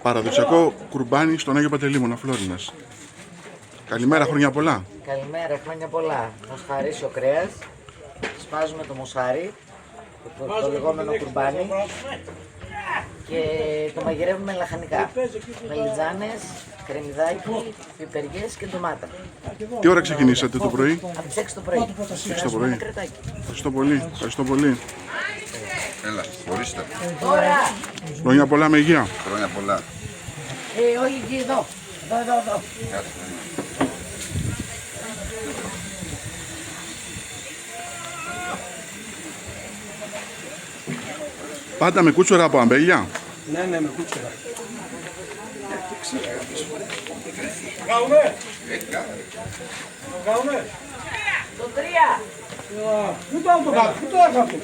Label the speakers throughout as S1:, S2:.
S1: Παραδοσιακό κουρμπάνι στον Άγιο Παντελεήμωνα Φλόρινας. Καλημέρα, χρόνια πολλά.
S2: Καλημέρα, χρόνια πολλά. Μοσχαρίσιο κρέας. Σπάζουμε το μοσχάρι, το λεγόμενο κουρμπάνι, και το μαγειρεύουμε λαχανικά. Μελιτζάνες, κρεμμυδάκι, πιπεριές και ντομάτα.
S1: Τι ώρα ξεκινήσατε το πρωί?
S2: Από τις 6 το πρωί.
S1: 6 το πρωί. Ευχαριστώ πολύ. Ευχαριστώ πολύ.
S3: Έλα, ορίστε.
S2: Τώρα!
S1: Χρόνια πολλά με υγεία.
S3: Χρόνια πολλά.
S2: Όχι εκεί, εδώ. Εδώ.
S1: Πάντα με κούτσορα από αμπέλια.
S4: Ναι, με κούτσορα. Κάνουμε.
S2: Το 3!
S4: Πού το κάτω, πού το έκατε.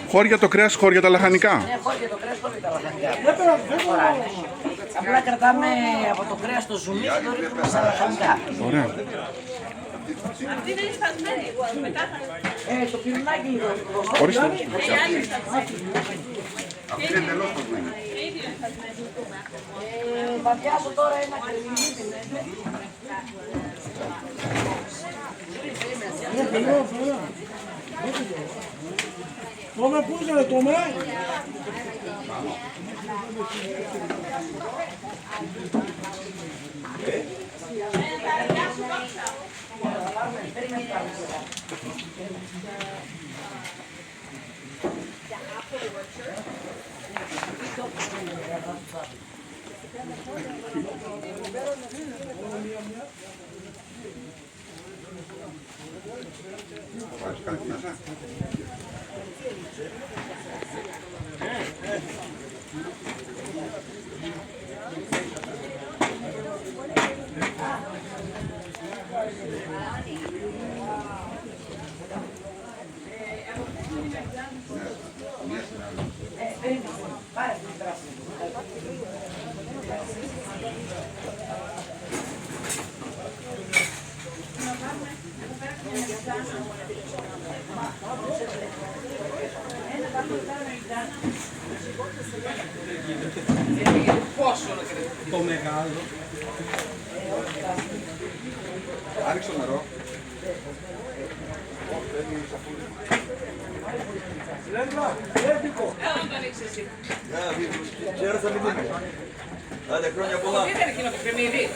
S1: Χώρια το κρέας, χώρια τα λαχανικά.
S2: Ναι, χώρια το κρέας, χώρια τα λαχανικά. Απλά κρατάμε από το κρέας το ζουμί και το ρίχνουμε στα λαχανικά.
S1: Ωραία.
S5: Αυτή είναι σπασμένη.
S2: Το πυρουνάκι λίγο.
S1: Ορίστε.
S3: Αυτή είναι εντελώς το που είναι.
S2: Θα πιάσω τώρα ένα κρεμμύδι.
S4: Tome, púsale, tome.
S3: Πάρεις κάτι μέσα.
S4: Το μεγάλο.
S3: Άνοιξε το νερό.
S4: Λέντρα, έτοιμο.
S5: Έλα να το ανοίξεις εσύ.
S6: Ξέρω θα μην δίνει. Άντε, χρόνια πολλά.
S5: Τι ήταν εκείνο το κρεμμύδι?